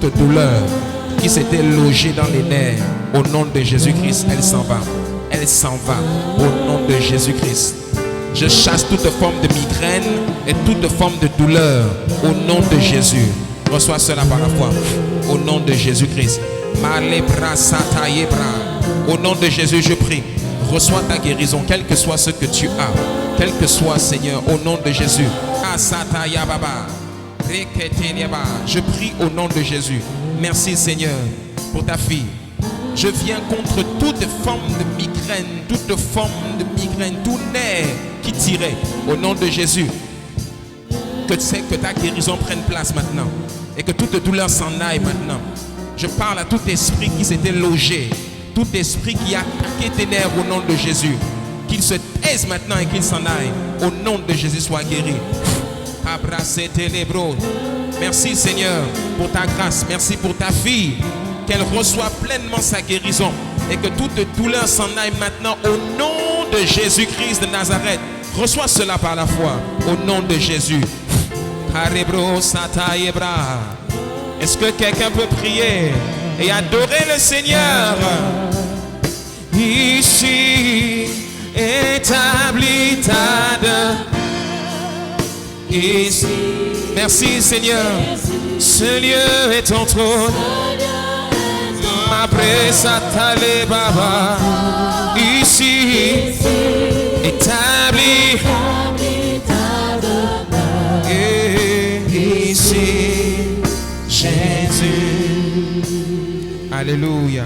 toute douleur qui s'était logée dans les nerfs, au nom de Jésus-Christ, elle s'en va. Elle s'en va au nom de Jésus-Christ. Je chasse toute forme de migraine et toute forme de douleur au nom de Jésus. Reçois cela par la foi. Au nom de Jésus-Christ. Au nom de Jésus, je prie. Reçois ta guérison, quel que soit ce que tu as. Quel que soit, Seigneur, au nom de Jésus. Je prie au nom de Jésus. Merci, Seigneur, pour ta fille. Je viens contre toute forme de migraine, tout nerf qui tirait. Au nom de Jésus. Que ta guérison prenne place maintenant. Et que toute douleur s'en aille maintenant. Je parle à tout esprit qui s'était logé. Tout esprit qui a attaqué tes nerfs au nom de Jésus. Qu'il se taise maintenant et qu'il s'en aille. Au nom de Jésus, sois guéri. Merci Seigneur pour ta grâce. Merci pour ta fille. Qu'elle reçoive pleinement sa guérison. Et que toute douleur s'en aille maintenant au nom de Jésus-Christ de Nazareth. Reçois cela par la foi. Au nom de Jésus. Est-ce que quelqu'un peut prier et adorer le Seigneur? Ici établis ta demeure. Ici. Merci Seigneur. Ce lieu est ton trône. Après ça t'allait baba. Ici établis. Et ici Jésus. Alléluia.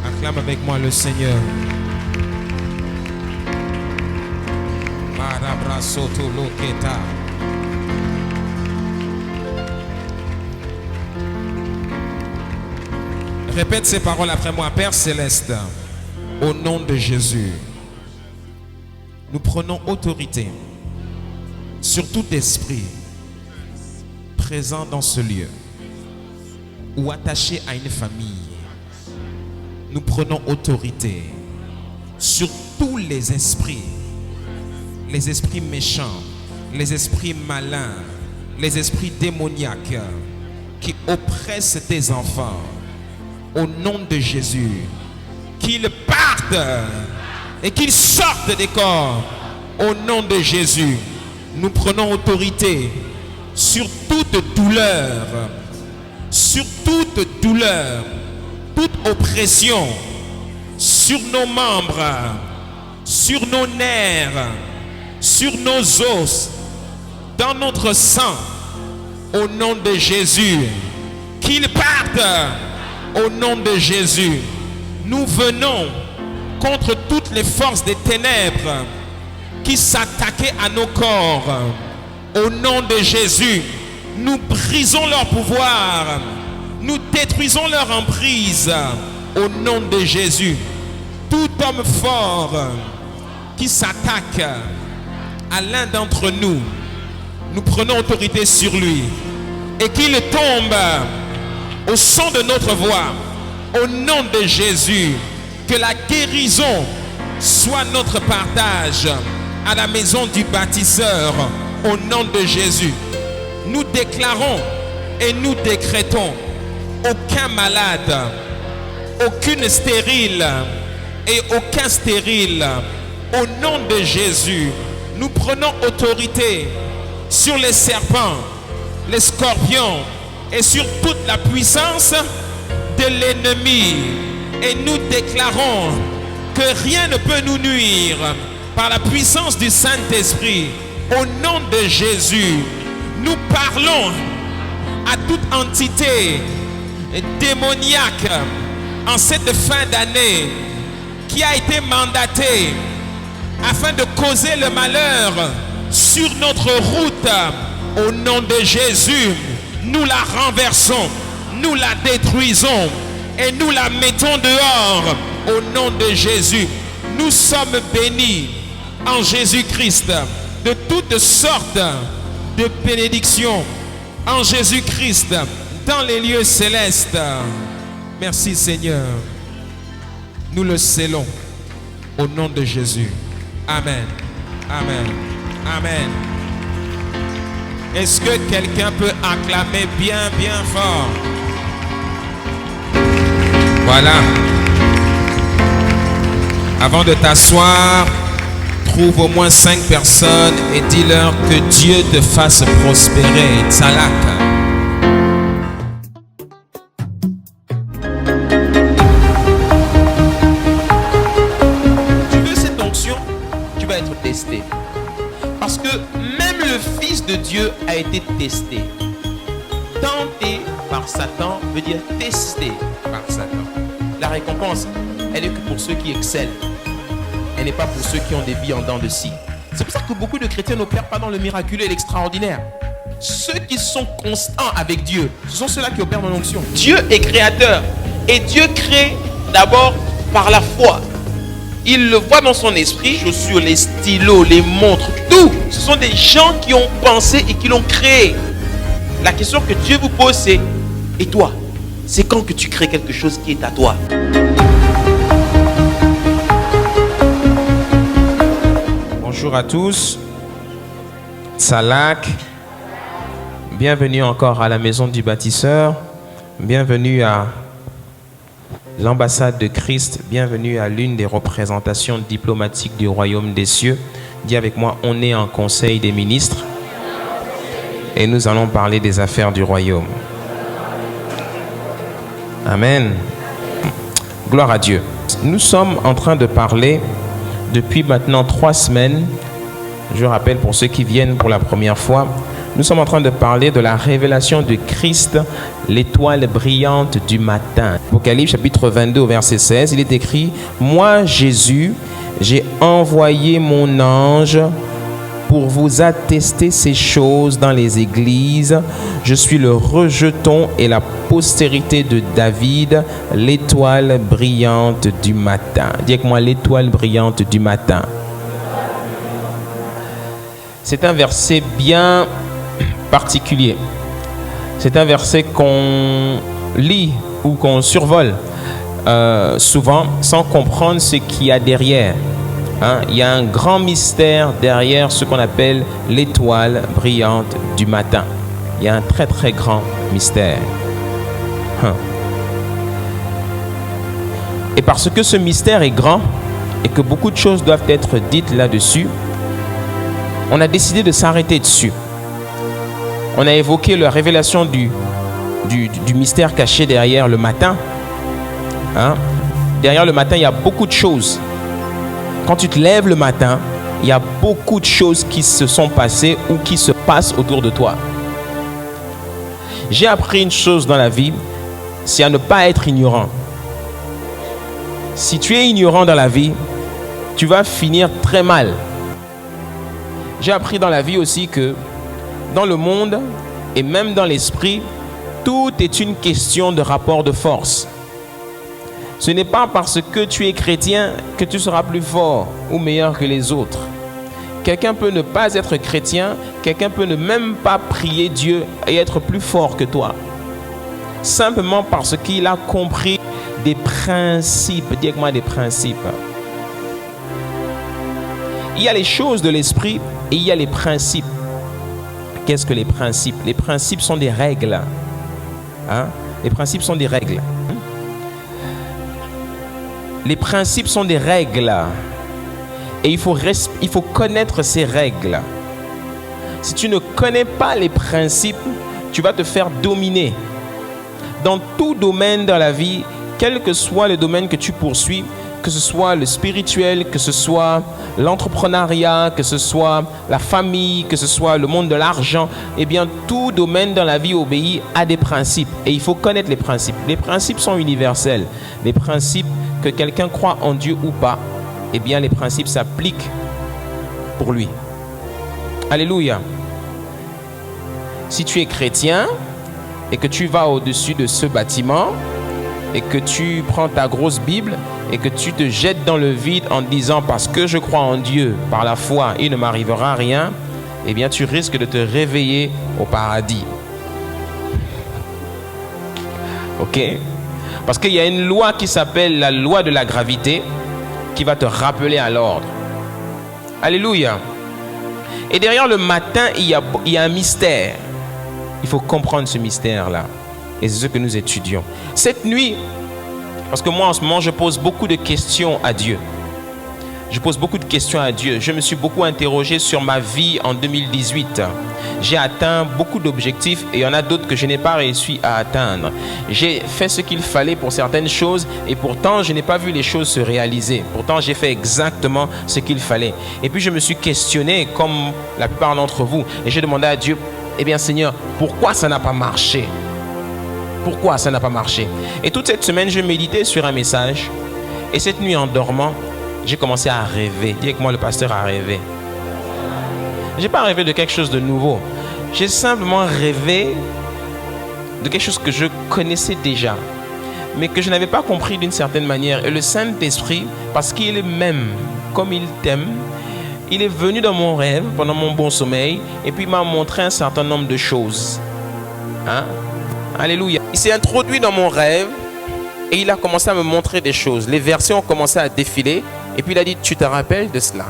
Acclame avec moi le Seigneur. Répète ces paroles après moi. Père Céleste, au nom de Jésus, nous prenons autorité sur tout esprit présent dans ce lieu ou attaché à une famille. Nous prenons autorité sur tous les esprits méchants, les esprits malins, les esprits démoniaques qui oppressent tes enfants. Au nom de Jésus, qu'ils partent et qu'ils sortent des corps. Au nom de Jésus, nous prenons autorité sur toute douleur, toute oppression, sur nos membres, sur nos nerfs, sur nos os, dans notre sang. Au nom de Jésus, qu'ils partent. Au nom de Jésus, nous venons contre toutes les forces des ténèbres qui s'attaquaient à nos corps. Au nom de Jésus, nous brisons leur pouvoir. Nous détruisons leur emprise. Au nom de Jésus, tout homme fort qui s'attaque à l'un d'entre nous, nous prenons autorité sur lui et qu'il tombe au son de notre voix. Au nom de Jésus, que la guérison soit notre partage à la maison du bâtisseur. Au nom de Jésus, nous déclarons et nous décrétons aucun malade, aucune stérile et aucun stérile. Au nom de Jésus, nous prenons autorité sur les serpents, les scorpions et sur toute la puissance de l'ennemi. Et nous déclarons que rien ne peut nous nuire par la puissance du Saint-Esprit. Au nom de Jésus, nous parlons à toute entité démoniaque en cette fin d'année qui a été mandatée afin de causer le malheur sur notre route. Au nom de Jésus, nous la renversons, nous la détruisons et nous la mettons dehors. Au nom de Jésus, nous sommes bénis en Jésus-Christ de toutes sortes de bénédictions en Jésus-Christ dans les lieux célestes. Merci Seigneur. Nous le scellons au nom de Jésus. Amen. Amen. Amen. Est-ce que quelqu'un peut acclamer bien, bien fort? Voilà. Avant de t'asseoir, trouve au moins 5 personnes et dis-leur que Dieu te fasse prospérer. Tsalak. Tu veux cette onction, tu vas être testé. Parce que même le Fils de Dieu a été testé. Tenté par Satan veut dire testé par Satan. La récompense, elle est que pour ceux qui excellent. Elle n'est pas pour ceux qui ont des vies en dents de scie. C'est pour ça que beaucoup de chrétiens n'opèrent pas dans le miraculeux et l'extraordinaire. Ceux qui sont constants avec Dieu, ce sont ceux-là qui opèrent dans l'onction. Dieu est créateur. Et Dieu crée d'abord par la foi. Il le voit dans son esprit, les chaussures, les stylos, les montres, tout. Ce sont des gens qui ont pensé et qui l'ont créé. La question que Dieu vous pose, c'est: et toi, c'est quand que tu crées quelque chose qui est à toi? Bonjour à tous. Tsalak. Bienvenue encore à la maison du bâtisseur. Bienvenue à l'ambassade de Christ. Bienvenue à l'une des représentations diplomatiques du royaume des cieux. Dis avec moi, on est en conseil des ministres. Et nous allons parler des affaires du royaume. Amen. Gloire à Dieu. Nous sommes en train de parler depuis maintenant 3 semaines. Je rappelle pour ceux qui viennent pour la première fois, nous sommes en train de parler de la révélation de Christ, l'étoile brillante du matin. Apocalypse chapitre 22 verset 16, il est écrit: moi Jésus, j'ai envoyé mon ange pour vous attester ces choses dans les églises. Je suis le rejeton et la postérité de David, l'étoile brillante du matin. Dis avec moi, l'étoile brillante du matin. C'est un verset bien particulier. C'est un verset qu'on lit ou qu'on survole souvent sans comprendre ce qu'il y a derrière. Il y a un grand mystère derrière ce qu'on appelle l'étoile brillante du matin. Il y a un très très grand mystère. Et parce que ce mystère est grand et que beaucoup de choses doivent être dites là-dessus, on a décidé de s'arrêter dessus. On a évoqué la révélation du mystère caché derrière le matin. Derrière le matin, il y a beaucoup de choses. Quand tu te lèves le matin, il y a beaucoup de choses qui se sont passées ou qui se passent autour de toi. J'ai appris une chose dans la vie, c'est à ne pas être ignorant. Si tu es ignorant dans la vie, tu vas finir très mal. J'ai appris dans la vie aussi que dans le monde et même dans l'esprit, tout est une question de rapport de force. Ce n'est pas parce que tu es chrétien que tu seras plus fort ou meilleur que les autres. Quelqu'un peut ne pas être chrétien, quelqu'un peut ne même pas prier Dieu et être plus fort que toi. Simplement parce qu'il a compris des principes. Dis avec moi des principes. Il y a les choses de l'esprit et il y a les principes. Qu'est-ce que les principes? Les principes sont des règles. Les principes sont des règles. Les principes sont des règles. Et il faut connaître ces règles. Si tu ne connais pas les principes, tu vas te faire dominer. Dans tout domaine dans la vie, quel que soit le domaine que tu poursuis, que ce soit le spirituel, que ce soit l'entrepreneuriat, que ce soit la famille, que ce soit le monde de l'argent, eh bien tout domaine dans la vie obéit à des principes. Et il faut connaître les principes. Les principes sont universels. Les principes, que quelqu'un croit en Dieu ou pas, eh bien les principes s'appliquent pour lui. Alléluia. Si tu es chrétien et que tu vas au-dessus de ce bâtiment et que tu prends ta grosse Bible et que tu te jettes dans le vide en disant parce que je crois en Dieu, par la foi, il ne m'arrivera rien, eh bien tu risques de te réveiller au paradis. Ok? Parce qu'il y a une loi qui s'appelle la loi de la gravité qui va te rappeler à l'ordre. Alléluia. Et derrière le matin, il y a un mystère. Il faut comprendre ce mystère-là. Et c'est ce que nous étudions. Cette nuit, Parce que moi, en ce moment, je pose beaucoup de questions à Dieu. Je pose beaucoup de questions à Dieu. Je me suis beaucoup interrogé sur ma vie en 2018. J'ai atteint beaucoup d'objectifs et il y en a d'autres que je n'ai pas réussi à atteindre. J'ai fait ce qu'il fallait pour certaines choses et pourtant, je n'ai pas vu les choses se réaliser. Pourtant, j'ai fait exactement ce qu'il fallait. Et puis, je me suis questionné comme la plupart d'entre vous et j'ai demandé à Dieu, eh bien Seigneur, pourquoi ça n'a pas marché? Pourquoi ça n'a pas marché? Et toute cette semaine, je méditais sur un message et cette nuit en dormant, j'ai commencé à rêver. Dis avec moi, le pasteur a rêvé. Je n'ai pas rêvé de quelque chose de nouveau. J'ai simplement rêvé de quelque chose que je connaissais déjà, mais que je n'avais pas compris d'une certaine manière. Et le Saint-Esprit, parce qu'il est même, comme il t'aime, il est venu dans mon rêve pendant mon bon sommeil et puis il m'a montré un certain nombre de choses. Hein? Alléluia. Il s'est introduit dans mon rêve et il a commencé à me montrer des choses. Les versets ont commencé à défiler. Et puis il a dit, tu te rappelles de cela?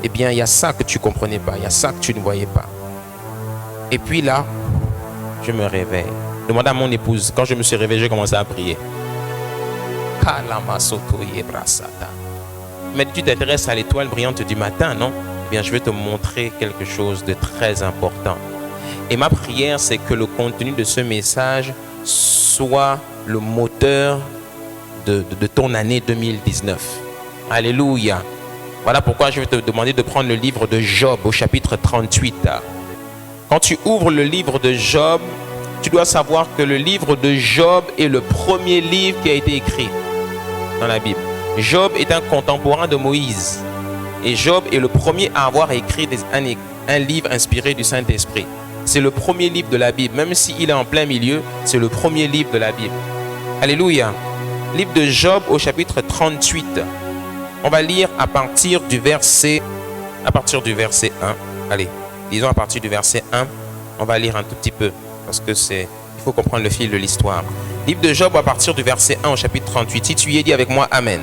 Eh bien, il y a ça que tu ne comprenais pas. Il y a ça que tu ne voyais pas. Et puis là, je me réveille. Demande à mon épouse. Quand je me suis réveillé, j'ai commencé à prier. Mais tu t'intéresses à l'étoile brillante du matin, non? Eh bien, je vais te montrer quelque chose de très important. Et ma prière, c'est que le contenu de ce message soit le moteur de ton année 2019. Alléluia. Voilà pourquoi je vais te demander de prendre le livre de Job au chapitre 38. Quand tu ouvres le livre de Job, tu dois savoir que le livre de Job est le premier livre qui a été écrit dans la Bible. Job est un contemporain de Moïse. Et Job est le premier à avoir écrit un livre inspiré du Saint-Esprit. C'est le premier livre de la Bible. Même s'il est en plein milieu, c'est le premier livre de la Bible. Alléluia. Livre de Job au chapitre 38. On va lire à partir du verset 1. Allez, disons à partir du verset 1. On va lire un tout petit peu parce que il faut comprendre le fil de l'histoire. Livre de Job à partir du verset 1 au chapitre 38. Si tu y es, dis avec moi Amen.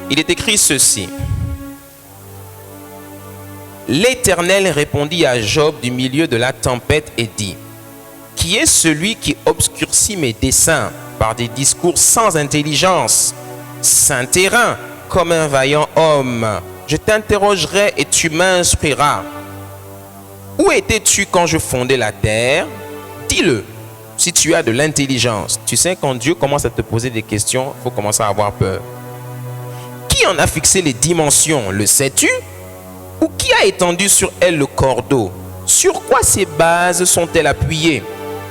Il est écrit ceci. L'Éternel répondit à Job du milieu de la tempête et dit: Qui est celui qui obscurcit mes desseins par des discours sans intelligence? Saint terrain, comme un vaillant homme. Je t'interrogerai et tu m'instruiras. Où étais-tu quand je fondais la terre? Dis-le, si tu as de l'intelligence. Tu sais, quand Dieu commence à te poser des questions, il faut commencer à avoir peur. Qui en a fixé les dimensions? Le sais-tu? Ou qui a étendu sur elle le cordeau? Sur quoi ces bases sont-elles appuyées?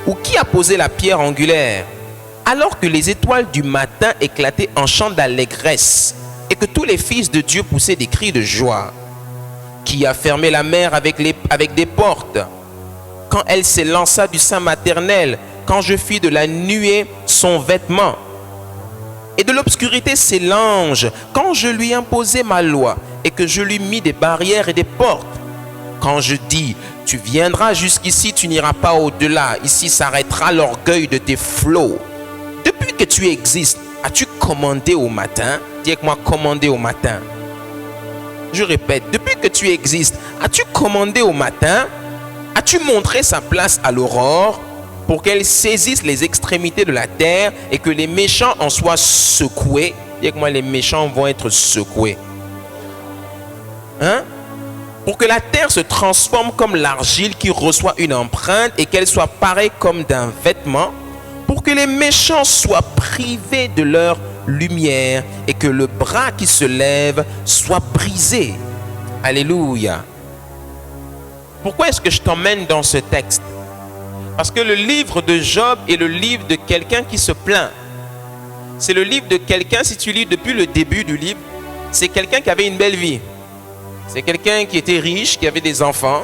Ou qui a posé la pierre angulaire? Alors que les étoiles du matin éclataient en chants d'allégresse et que tous les fils de Dieu poussaient des cris de joie. Qui a fermé la mer avec des portes? Quand elle s'élança du sein maternel, quand je fis de la nuée son vêtement, et de l'obscurité ses langes, quand je lui imposai ma loi et que je lui mis des barrières et des portes. Quand je dis, tu viendras jusqu'ici, tu n'iras pas au-delà, ici s'arrêtera l'orgueil de tes flots. Depuis que tu existes, as-tu commandé au matin? Dis avec moi, commandé au matin. Je répète, depuis que tu existes, as-tu commandé au matin? As-tu montré sa place à l'aurore pour qu'elle saisisse les extrémités de la terre et que les méchants en soient secoués? Dis avec moi, les méchants vont être secoués. Hein? Pour que la terre se transforme comme l'argile qui reçoit une empreinte et qu'elle soit pareille comme d'un vêtement, pour que les méchants soient privés de leur lumière et que le bras qui se lève soit brisé. Alléluia. Pourquoi est-ce que je t'emmène dans ce texte? Parce que le livre de Job est le livre de quelqu'un qui se plaint. C'est le livre de quelqu'un, si tu lis depuis le début du livre, c'est quelqu'un qui avait une belle vie. C'est quelqu'un qui était riche, qui avait des enfants.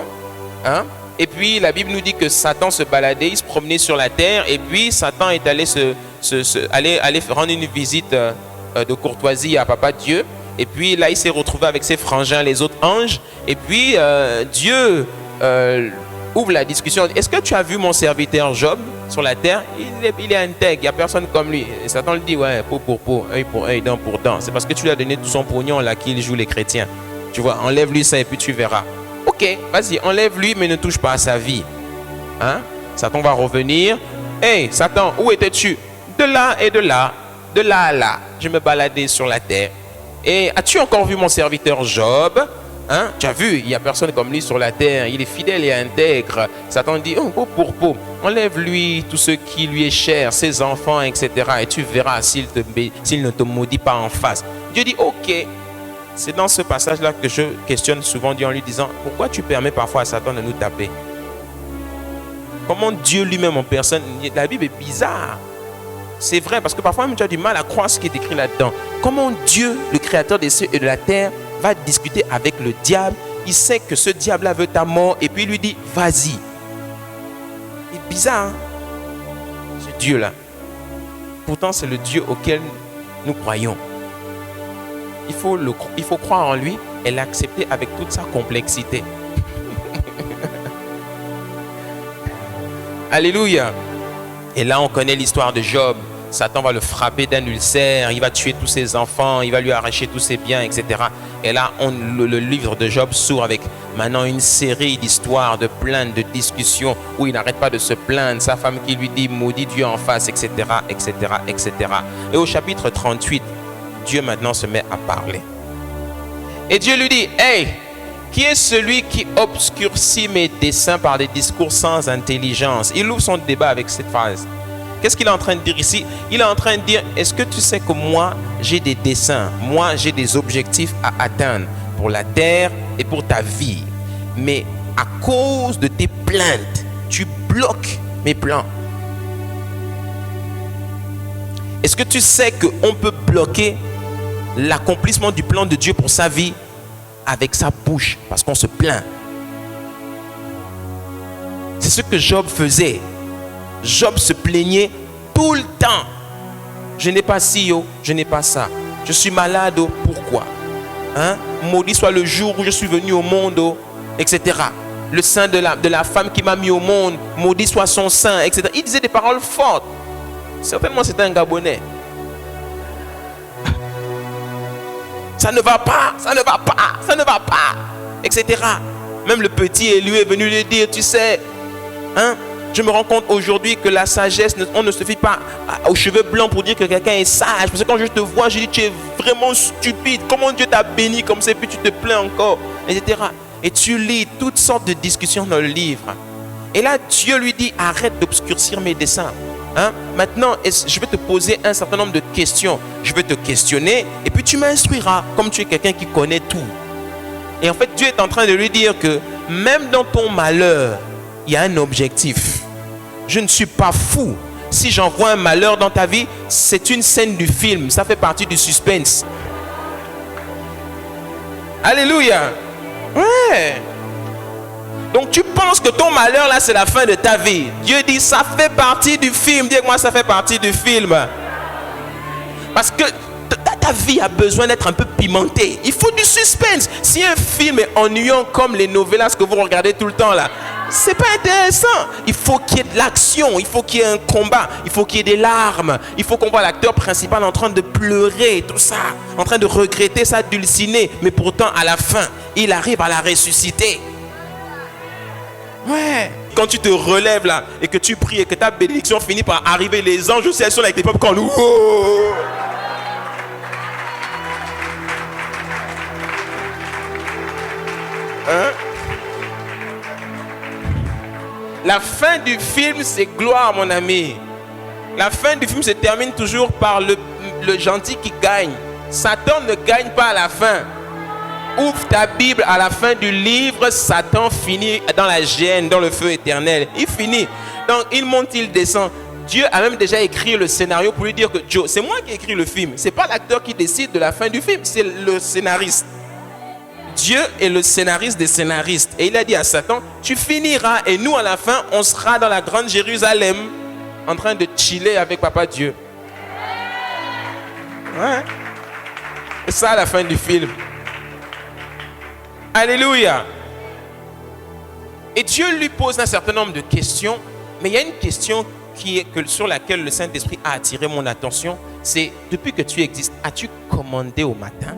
Hein? Et puis la Bible nous dit que Satan se baladait, il se promenait sur la terre. Et puis Satan est allé aller rendre une visite de courtoisie à Papa Dieu. Et puis là, il s'est retrouvé avec ses frangins, les autres anges. Et puis Dieu ouvre la discussion. Est-ce que tu as vu mon serviteur Job sur la terre? Il est intègre, il n'y a personne comme lui. Et Satan lui dit, ouais, peau pour peau, œil pour œil, dent pour dent. C'est parce que tu lui as donné tout son pognon là qu'il joue les chrétiens. Tu vois, enlève-lui ça et puis tu verras. Ok, vas-y, enlève-lui mais ne touche pas à sa vie. Hein? Satan va revenir. Hey, Satan, où étais-tu? de là et de là, de là à là, je me baladais sur la terre. Et as-tu encore vu mon serviteur Job? Hein? Tu as vu, il n'y a personne comme lui sur la terre. Il est fidèle et intègre. Satan dit, oh, peau pour peau, enlève-lui tout ce qui lui est cher, ses enfants, etc. Et tu verras s'il ne te maudit pas en face. Dieu dit, ok. C'est dans ce passage-là que je questionne souvent Dieu en lui disant, pourquoi tu permets parfois à Satan de nous taper? Comment Dieu lui-même en personne, la Bible est bizarre. C'est vrai, parce que parfois même tu as du mal à croire ce qui est écrit là-dedans. Comment Dieu, le créateur des cieux et de la terre, va discuter avec le diable? Il sait que ce diable-là veut ta mort et puis il lui dit, vas-y. C'est bizarre, hein? Ce Dieu-là. Pourtant, c'est le Dieu auquel nous croyons. Il faut croire en lui et l'accepter avec toute sa complexité. Alléluia. Et là, on connaît l'histoire de Job. Satan va le frapper d'un ulcère, il va tuer tous ses enfants, il va lui arracher tous ses biens, etc. Et là, le livre de Job s'ouvre avec maintenant une série d'histoires, de plaintes, de discussions, où il n'arrête pas de se plaindre. Sa femme qui lui dit, maudit Dieu en face, etc., etc., etc. Et au chapitre 38, Dieu maintenant se met à parler. Et Dieu lui dit, hey, qui est celui qui obscurcit mes desseins par des discours sans intelligence? Il ouvre son débat avec cette phrase. Qu'est-ce qu'il est en train de dire ici? Il est en train de dire, est-ce que tu sais que moi, j'ai des desseins, moi, j'ai des objectifs à atteindre pour la terre et pour ta vie. Mais à cause de tes plaintes, tu bloques mes plans. Est-ce que tu sais qu'on peut bloquer l'accomplissement du plan de Dieu pour sa vie avec sa bouche parce qu'on se plaint? C'est ce que Job faisait. Job se plaignait tout le temps. Je n'ai pas ci, oh, je n'ai pas ça. Je suis malade, oh, pourquoi? Hein? Maudit soit le jour où je suis venu au monde, oh, etc. Le sein de la femme qui m'a mis au monde, maudit soit son sein, etc. Il disait des paroles fortes. Certainement, c'était un Gabonais. Ça ne va pas, ça ne va pas, ça ne va pas, etc. Même le petit Élu est venu lui dire, tu sais, hein? Je me rends compte aujourd'hui que la sagesse, on ne se fie pas aux cheveux blancs pour dire que quelqu'un est sage. Parce que quand je te vois, je dis, tu es vraiment stupide. Comment Dieu t'a béni comme ça, et puis tu te plains encore, etc. Et tu lis toutes sortes de discussions dans le livre. Et là, Dieu lui dit, arrête d'obscurcir mes desseins. Hein? Maintenant, je vais te poser un certain nombre de questions. Je vais te questionner et puis tu m'instruiras comme tu es quelqu'un qui connaît tout. Et en fait, Dieu est en train de lui dire que même dans ton malheur, il y a un objectif. Je ne suis pas fou. Si j'envoie un malheur dans ta vie, c'est une scène du film. Ça fait partie du suspense. Alléluia. Ouais. Donc tu penses que ton malheur là, c'est la fin de ta vie. Dieu dit, ça fait partie du film. Dis moi, ça fait partie du film. Parce que ta vie a besoin d'être un peu pimentée. Il faut du suspense. Si un film est ennuyant comme les novellas que vous regardez tout le temps là, c'est pas intéressant. Il faut qu'il y ait de l'action, il faut qu'il y ait un combat, il faut qu'il y ait des larmes, il faut qu'on voit l'acteur principal en train de pleurer, tout ça, en train de regretter sa dulcinée, mais pourtant à la fin, il arrive à la ressusciter. Ouais. Quand tu te relèves là et que tu pries et que ta bénédiction finit par arriver, les anges aussi sont avec les peuples quand nous. Oh. Hein? La fin du film, c'est gloire, mon ami. La fin du film se termine toujours par le gentil qui gagne. Satan ne gagne pas à la fin. Ouvre ta Bible à la fin du livre, Satan finit dans la géhenne, dans le feu éternel. Il finit. Donc, il monte, il descend. Dieu a même déjà écrit le scénario pour lui dire que Joe, c'est moi qui ai écrit le film. C'est pas l'acteur qui décide de la fin du film, c'est le scénariste. Dieu est le scénariste des scénaristes. Et il a dit à Satan, tu finiras et nous à la fin, on sera dans la grande Jérusalem en train de chiller avec Papa Dieu. Ouais. C'est ça la fin du film. Alléluia. Et Dieu lui pose un certain nombre de questions. Mais il y a une question sur laquelle le Saint-Esprit a attiré mon attention. C'est, depuis que tu existes, as-tu commandé au matin?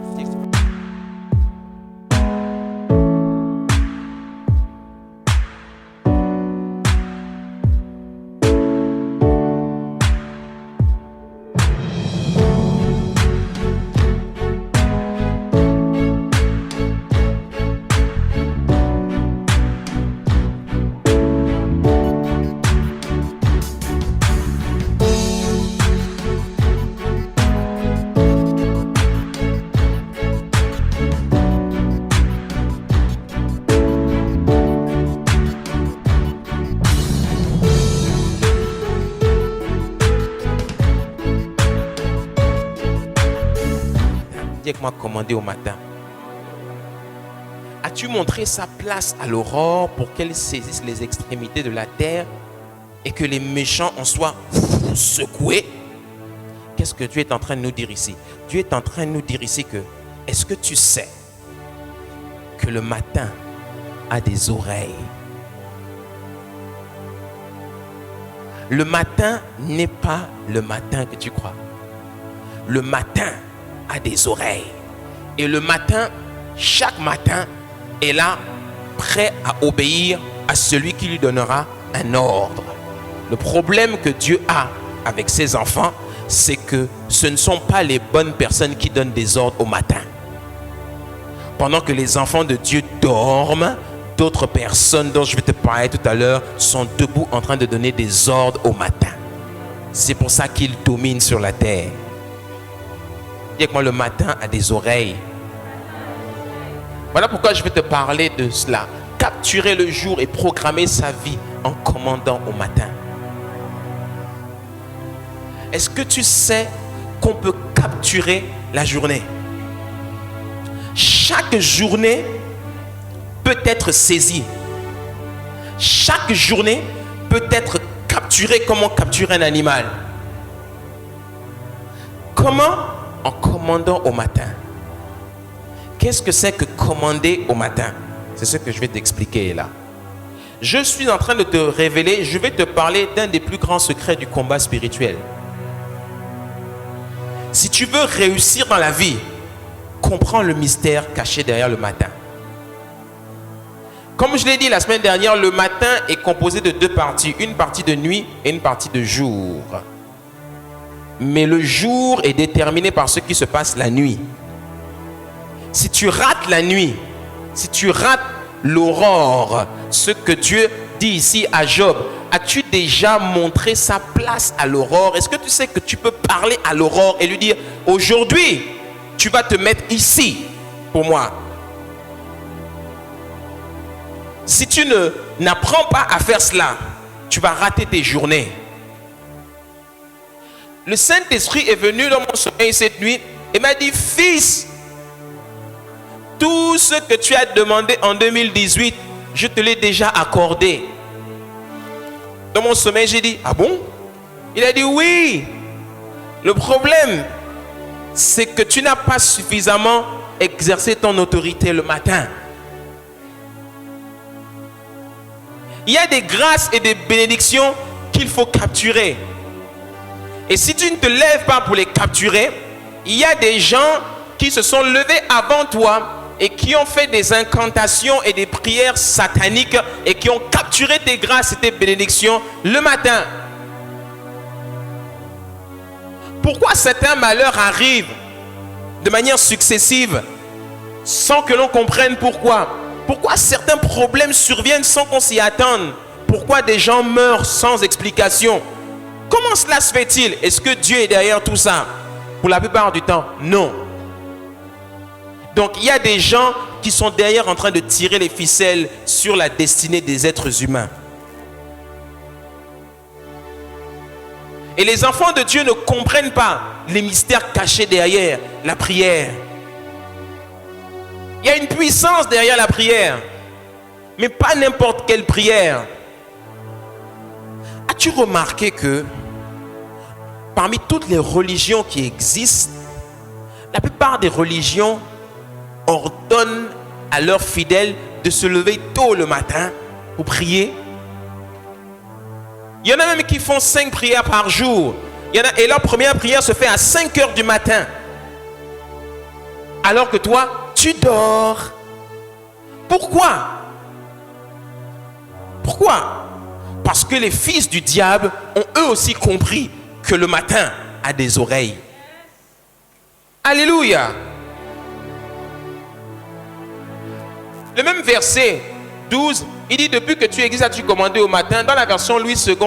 montre-moi commander au matin. As-tu montré sa place à l'aurore pour qu'elle saisisse les extrémités de la terre et que les méchants en soient secoués? Qu'est-ce que Dieu est en train de nous dire ici? Dieu est en train de nous dire ici que, est-ce que tu sais que le matin a des oreilles? Le matin n'est pas le matin que tu crois. Le matin a des oreilles. Et le matin, chaque matin, est là, prêt à obéir à celui qui lui donnera un ordre. Le problème que Dieu a avec ses enfants, c'est que ce ne sont pas les bonnes personnes qui donnent des ordres au matin. Pendant que les enfants de Dieu dorment, d'autres personnes dont je vais te parler tout à l'heure sont debout en train de donner des ordres au matin. C'est pour ça qu'ils dominent sur la terre. Dis avec moi, le matin a des oreilles. Voilà pourquoi je vais te parler de cela. Capturer le jour et programmer sa vie en commandant au matin. Est-ce que tu sais qu'on peut capturer la journée? Chaque journée peut être saisie. Chaque journée peut être capturée comme on capture un animal. Comment? En commandant au matin. Qu'est-ce que c'est que commander au matin? C'est ce que je vais t'expliquer là. Je suis en train de te révéler, je vais te parler d'un des plus grands secrets du combat spirituel. Si tu veux réussir dans la vie, comprends le mystère caché derrière le matin. Comme je l'ai dit la semaine dernière, le matin est composé de deux parties, une partie de nuit et une partie de jour. Mais le jour est déterminé par ce qui se passe la nuit. Si tu rates la nuit, si tu rates l'aurore, ce que Dieu dit ici à Job, as-tu déjà montré sa place à l'aurore? Est-ce que tu sais que tu peux parler à l'aurore et lui dire, aujourd'hui, tu vas te mettre ici pour moi? Si tu n'apprends pas à faire cela, tu vas rater tes journées. Le Saint-Esprit est venu dans mon sommeil cette nuit et m'a dit, fils, tout ce que tu as demandé en 2018, je te l'ai déjà accordé. Dans mon sommeil, j'ai dit, ah bon? Il a dit, oui. Le problème, c'est que tu n'as pas suffisamment exercé ton autorité le matin. Il y a des grâces et des bénédictions qu'il faut capturer. Et si tu ne te lèves pas pour les capturer, il y a des gens qui se sont levés avant toi et qui ont fait des incantations et des prières sataniques et qui ont capturé tes grâces et tes bénédictions le matin. Pourquoi certains malheurs arrivent de manière successive sans que l'on comprenne pourquoi? Pourquoi certains problèmes surviennent sans qu'on s'y attende? Pourquoi des gens meurent sans explication? Comment cela se fait-il? Est-ce que Dieu est derrière tout ça? Pour la plupart du temps, non. Donc il y a des gens qui sont derrière en train de tirer les ficelles sur la destinée des êtres humains. Et les enfants de Dieu ne comprennent pas les mystères cachés derrière la prière. Il y a une puissance derrière la prière, mais pas n'importe quelle prière. As-tu remarqué que parmi toutes les religions qui existent, la plupart des religions ordonnent à leurs fidèles de se lever tôt le matin pour prier? Il y en a même qui font 5 prières par jour. Et leur première prière se fait à 5 heures du matin. Alors que toi, tu dors. Pourquoi? Pourquoi? Parce que les fils du diable ont eux aussi compris que le matin a des oreilles. Alléluia. Le même verset 12, il dit, depuis que tu existes, as-tu commandé au matin? Dans la version Louis II,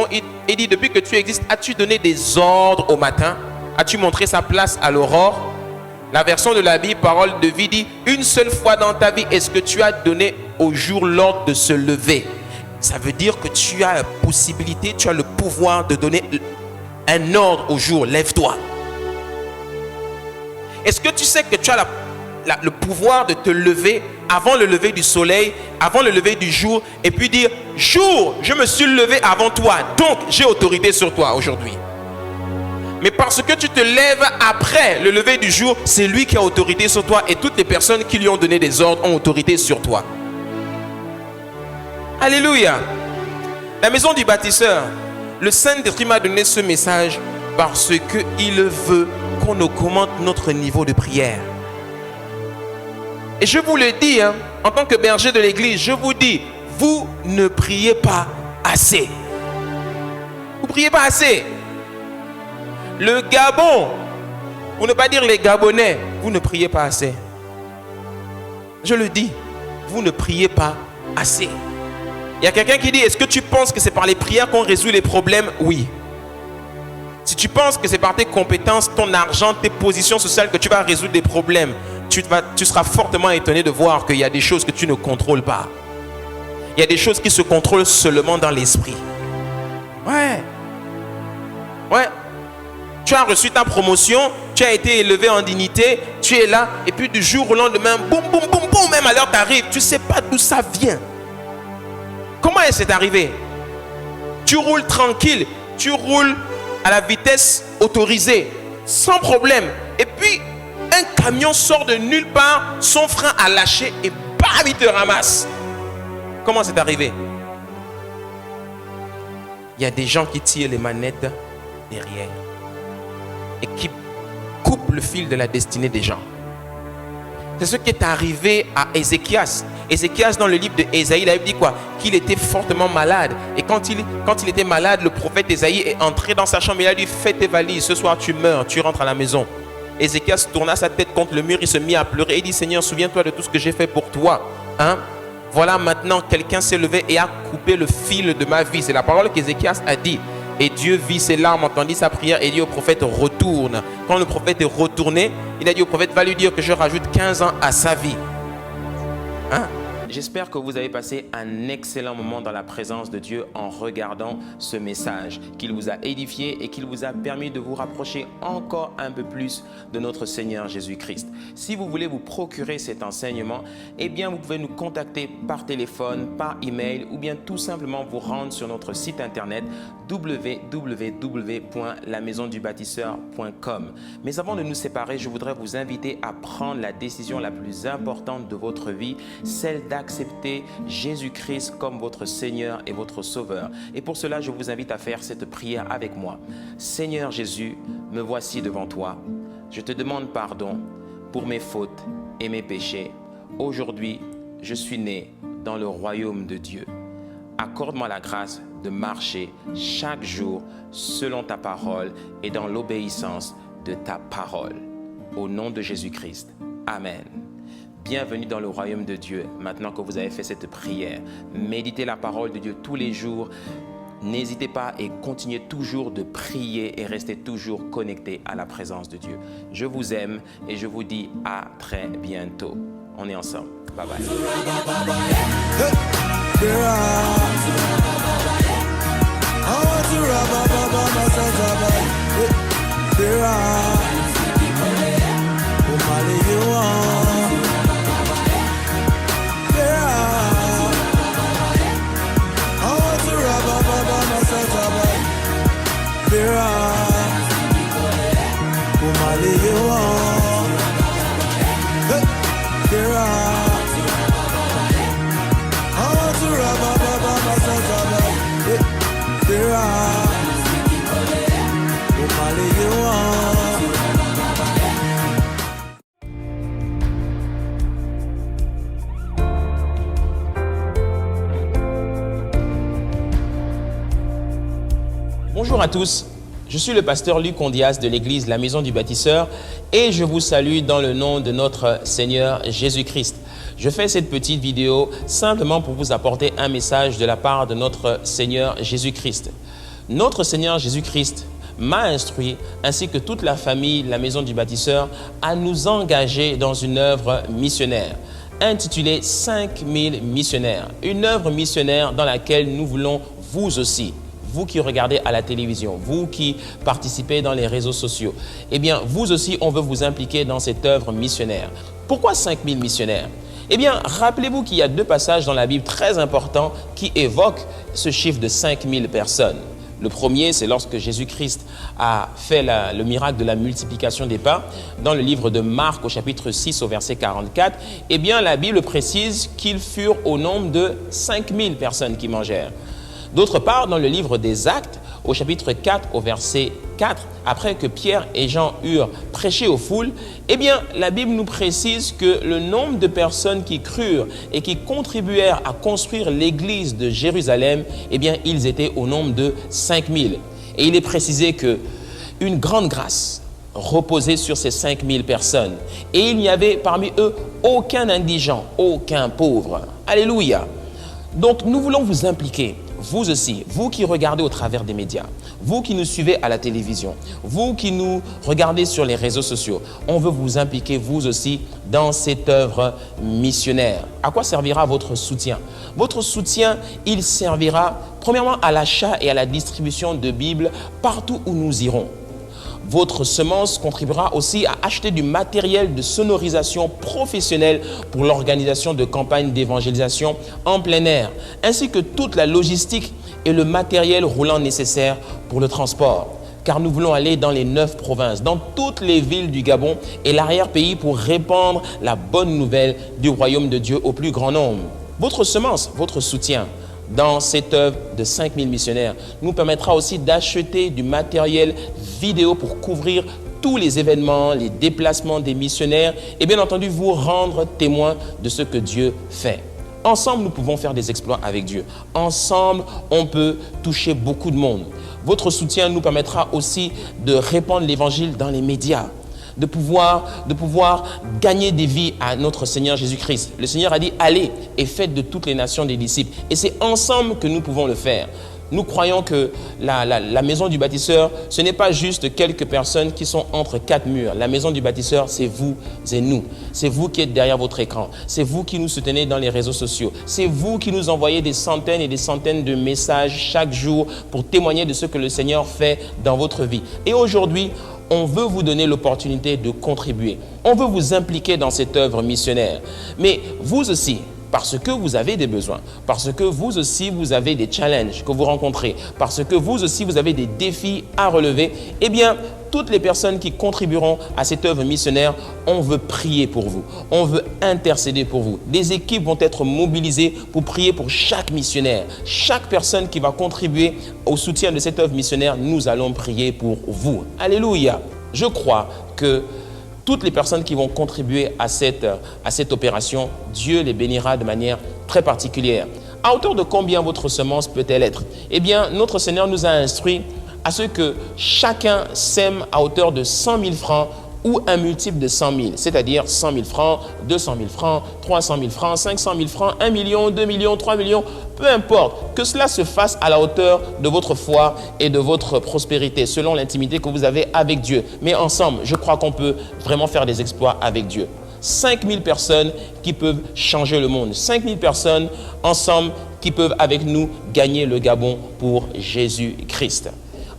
il dit, depuis que tu existes, as-tu donné des ordres au matin? As-tu montré sa place à l'aurore? La version de la Bible, parole de vie, dit, une seule fois dans ta vie, est-ce que tu as donné au jour l'ordre de se lever? Ça veut dire que tu as la possibilité, tu as le pouvoir de donner un ordre au jour. Lève-toi. Est-ce que tu sais que tu as le pouvoir de te lever avant le lever du soleil, avant le lever du jour, et puis dire, jour, je me suis levé avant toi, donc j'ai autorité sur toi aujourd'hui. Mais parce que tu te lèves après le lever du jour, c'est lui qui a autorité sur toi et toutes les personnes qui lui ont donné des ordres ont autorité sur toi. Alléluia. La maison du bâtisseur, le Saint-Esprit m'a donné ce message parce qu'il veut qu'on augmente notre niveau de prière. Et je vous le dis, en tant que berger de l'église, je vous dis, vous ne priez pas assez. Vous ne priez pas assez. Le Gabon, pour ne pas dire les Gabonais, vous ne priez pas assez. Je le dis, vous ne priez pas assez. Il y a quelqu'un qui dit, est-ce que tu penses que c'est par les prières qu'on résout les problèmes? Oui. Si tu penses que c'est par tes compétences, ton argent, tes positions sociales que tu vas résoudre des problèmes, tu seras fortement étonné de voir qu'il y a des choses que tu ne contrôles pas. Il y a des choses qui se contrôlent seulement dans l'esprit. Ouais. Tu as reçu ta promotion, tu as été élevé en dignité, tu es là, et puis du jour au lendemain, boum, boum, boum, boum, même à l'heure t'arrives, tu ne sais pas d'où ça vient. Comment est-ce que c'est arrivé? Tu roules tranquille, tu roules à la vitesse autorisée, sans problème, et puis un camion sort de nulle part, son frein a lâché et bam, il te ramasse. Comment c'est arrivé? Il y a des gens qui tirent les manettes derrière et qui coupent le fil de la destinée des gens. C'est ce qui est arrivé à Ézéchias. Ézéchias, dans le livre de Ésaïe, il avait dit quoi? Qu'il était fortement malade. Et quand il était malade, le prophète Ésaïe est entré dans sa chambre. Il a dit, fais tes valises, ce soir tu meurs, tu rentres à la maison. Ézéchias tourna sa tête contre le mur, il se mit à pleurer et dit, Seigneur, souviens-toi de tout ce que j'ai fait pour toi. Voilà, maintenant quelqu'un s'est levé et a coupé le fil de ma vie. C'est la parole qu'Ézéchias a dit. Et Dieu vit ses larmes, entendit sa prière et dit au prophète, retourne. Quand le prophète est retourné, il a dit au prophète, va lui dire que je rajoute 15 ans à sa vie. J'espère que vous avez passé un excellent moment dans la présence de Dieu en regardant ce message, qu'il vous a édifié et qu'il vous a permis de vous rapprocher encore un peu plus de notre Seigneur Jésus-Christ. Si vous voulez vous procurer cet enseignement, eh bien vous pouvez nous contacter par téléphone, par email ou bien tout simplement vous rendre sur notre site internet www.lamaisondubâtisseur.com. Mais avant de nous séparer, je voudrais vous inviter à prendre la décision la plus importante de votre vie, celle d'accepter Jésus-Christ comme votre Seigneur et votre Sauveur. Et pour cela, je vous invite à faire cette prière avec moi. Seigneur Jésus, me voici devant toi. Je te demande pardon pour mes fautes et mes péchés. Aujourd'hui, je suis né dans le royaume de Dieu. Accorde-moi la grâce de marcher chaque jour selon ta parole et dans l'obéissance de ta parole. Au nom de Jésus-Christ. Amen. Bienvenue dans le royaume de Dieu. Maintenant que vous avez fait cette prière, méditez la parole de Dieu tous les jours. N'hésitez pas et continuez toujours de prier et restez toujours connectés à la présence de Dieu. Je vous aime et je vous dis à très bientôt. On est ensemble. Bye bye. Bonjour à tous, je suis le pasteur Luc Ondias de l'église La Maison du Bâtisseur et je vous salue dans le nom de notre Seigneur Jésus-Christ. Je fais cette petite vidéo simplement pour vous apporter un message de la part de notre Seigneur Jésus-Christ. Notre Seigneur Jésus-Christ m'a instruit, ainsi que toute la famille La Maison du Bâtisseur, à nous engager dans une œuvre missionnaire intitulée 5000 missionnaires. Une œuvre missionnaire dans laquelle nous voulons vous aussi, vous qui regardez à la télévision, vous qui participez dans les réseaux sociaux, eh bien, vous aussi, on veut vous impliquer dans cette œuvre missionnaire. Pourquoi 5000 missionnaires? Eh bien, rappelez-vous qu'il y a 2 passages dans la Bible très importants qui évoquent ce chiffre de 5000 personnes. Le premier, c'est lorsque Jésus-Christ a fait le miracle de la multiplication des pains. Dans le livre de Marc, au chapitre 6, au verset 44, eh bien, la Bible précise qu'ils furent au nombre de 5000 personnes qui mangèrent. D'autre part, dans le livre des Actes, au chapitre 4, au verset 4, après que Pierre et Jean eurent prêché aux foules, eh bien, la Bible nous précise que le nombre de personnes qui crurent et qui contribuèrent à construire l'église de Jérusalem, eh bien, ils étaient au nombre de 5000. Et il est précisé que une grande grâce reposait sur ces 5000 personnes. Et il n'y avait parmi eux aucun indigent, aucun pauvre. Alléluia! Donc, nous voulons vous impliquer. Vous aussi, vous qui regardez au travers des médias, vous qui nous suivez à la télévision, vous qui nous regardez sur les réseaux sociaux, on veut vous impliquer vous aussi dans cette œuvre missionnaire. À quoi servira votre soutien? Votre soutien, il servira premièrement à l'achat et à la distribution de Bibles partout où nous irons. Votre semence contribuera aussi à acheter du matériel de sonorisation professionnel pour l'organisation de campagnes d'évangélisation en plein air, ainsi que toute la logistique et le matériel roulant nécessaire pour le transport. Car nous voulons aller dans les 9 provinces, dans toutes les villes du Gabon et l'arrière-pays pour répandre la bonne nouvelle du royaume de Dieu au plus grand nombre. Votre semence, votre soutien dans cette œuvre de 5000 missionnaires nous permettra aussi d'acheter du matériel vidéo pour couvrir tous les événements, les déplacements des missionnaires et bien entendu vous rendre témoin de ce que Dieu fait. Ensemble, nous pouvons faire des exploits avec Dieu. Ensemble, on peut toucher beaucoup de monde. Votre soutien nous permettra aussi de répandre l'évangile dans les médias, de pouvoir gagner des vies à notre Seigneur Jésus-Christ. Le Seigneur a dit « Allez et faites de toutes les nations des disciples ». Et c'est ensemble que nous pouvons le faire. Nous croyons que la maison du bâtisseur, ce n'est pas juste quelques personnes qui sont entre 4 murs. La maison du bâtisseur, c'est vous et nous. C'est vous qui êtes derrière votre écran. C'est vous qui nous soutenez dans les réseaux sociaux. C'est vous qui nous envoyez des centaines et des centaines de messages chaque jour pour témoigner de ce que le Seigneur fait dans votre vie. Et aujourd'hui, on veut vous donner l'opportunité de contribuer. On veut vous impliquer dans cette œuvre missionnaire. Mais vous aussi, parce que vous avez des besoins, parce que vous aussi, vous avez des challenges que vous rencontrez, parce que vous aussi, vous avez des défis à relever, eh bien, toutes les personnes qui contribueront à cette œuvre missionnaire, on veut prier pour vous, on veut intercéder pour vous. Des équipes vont être mobilisées pour prier pour chaque missionnaire. Chaque personne qui va contribuer au soutien de cette œuvre missionnaire, nous allons prier pour vous. Alléluia! Je crois que toutes les personnes qui vont contribuer à cette opération, Dieu les bénira de manière très particulière. À hauteur de combien votre semence peut-elle être? Eh bien, notre Seigneur nous a instruit à ce que chacun sème à hauteur de 100 000 francs ou un multiple de 100 000, c'est-à-dire 100 000 francs, 200 000 francs, 300 000 francs, 500 000 francs, 1 million, 2 millions, 3 millions, peu importe, que cela se fasse à la hauteur de votre foi et de votre prospérité, selon l'intimité que vous avez avec Dieu. Mais ensemble, je crois qu'on peut vraiment faire des exploits avec Dieu. 5000 personnes qui peuvent changer le monde, 5000 personnes ensemble qui peuvent avec nous gagner le Gabon pour Jésus-Christ.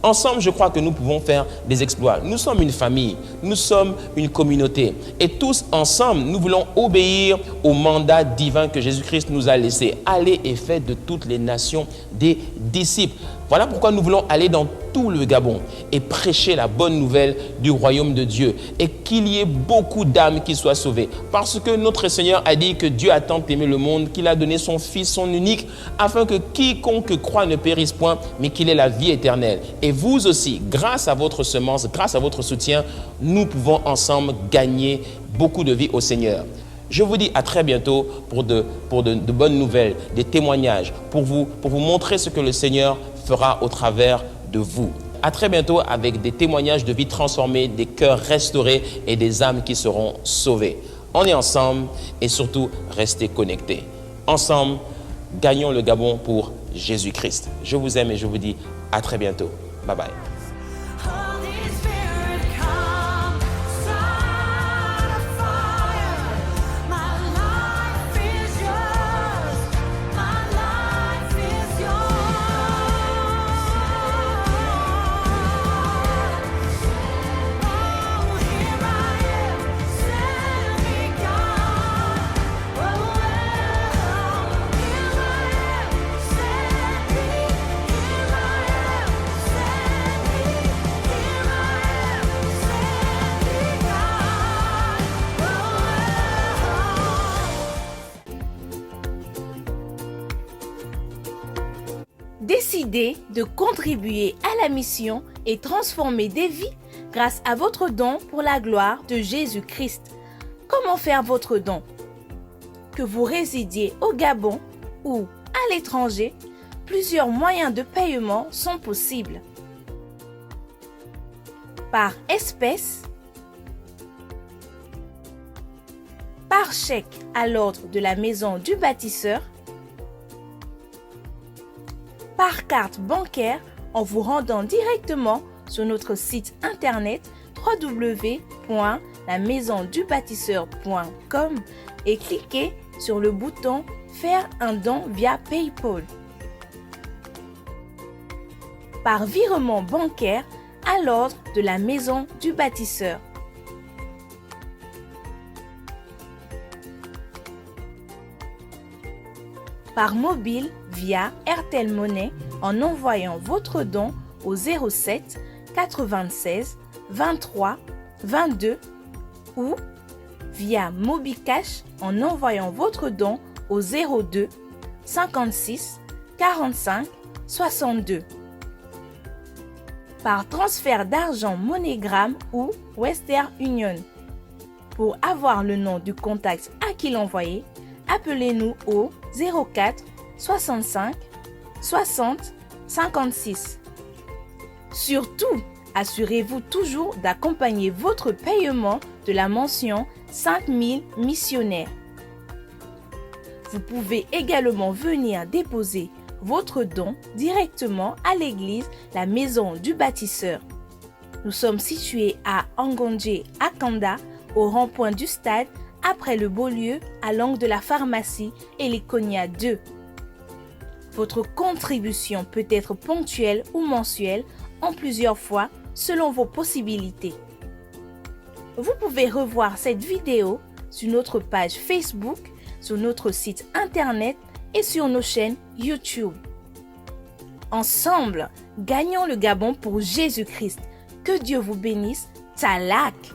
Ensemble, je crois que nous pouvons faire des exploits. Nous sommes une famille, nous sommes une communauté. Et tous ensemble, nous voulons obéir au mandat divin que Jésus-Christ nous a laissé. Allez et faites de toutes les nations des disciples. Voilà pourquoi nous voulons aller dans tout le Gabon et prêcher la bonne nouvelle du royaume de Dieu et qu'il y ait beaucoup d'âmes qui soient sauvées. Parce que notre Seigneur a dit que Dieu a tant aimé le monde qu'il a donné son Fils, son unique, afin que quiconque croit ne périsse point, mais qu'il ait la vie éternelle. Et vous aussi, grâce à votre semence, grâce à votre soutien, nous pouvons ensemble gagner beaucoup de vie au Seigneur. Je vous dis à très bientôt pour de bonnes nouvelles, des témoignages, pour vous montrer ce que le Seigneur fera au travers de vous. À très bientôt avec des témoignages de vie transformée, des cœurs restaurés et des âmes qui seront sauvées. On est ensemble et surtout restez connectés. Ensemble, gagnons le Gabon pour Jésus-Christ. Je vous aime et je vous dis à très bientôt. Bye bye. décidez de contribuer à la mission et transformer des vies grâce à votre don pour la gloire de Jésus-Christ. Comment faire votre don? Que vous résidiez au Gabon ou à l'étranger, plusieurs moyens de paiement sont possibles. Par espèces, par chèque à l'ordre de la maison du bâtisseur, par carte bancaire en vous rendant directement sur notre site internet www.lamaisondubâtisseur.com et cliquez sur le bouton Faire un don via PayPal. Par virement bancaire à l'ordre de la maison du bâtisseur. Par mobile via Airtel Money en envoyant votre don au 07 96 23 22 ou via MobiCash en envoyant votre don au 02 56 45 62. Par transfert d'argent MoneyGram ou Western Union. Pour avoir le nom du contact à qui l'envoyer, appelez-nous au 04 65 60 56. Surtout, assurez-vous toujours d'accompagner votre paiement de la mention 5000 missionnaires. Vous pouvez également venir déposer votre don directement à l'église La Maison du Bâtisseur. Nous sommes situés à Angondje, Akanda, au rond-point du stade, après le Beaulieu, à l'angle de la pharmacie et l'Iconia 2. Votre contribution peut être ponctuelle ou mensuelle en plusieurs fois selon vos possibilités. Vous pouvez revoir cette vidéo sur notre page Facebook, sur notre site internet et sur nos chaînes YouTube. Ensemble, gagnons le Gabon pour Jésus-Christ. Que Dieu vous bénisse. Talak!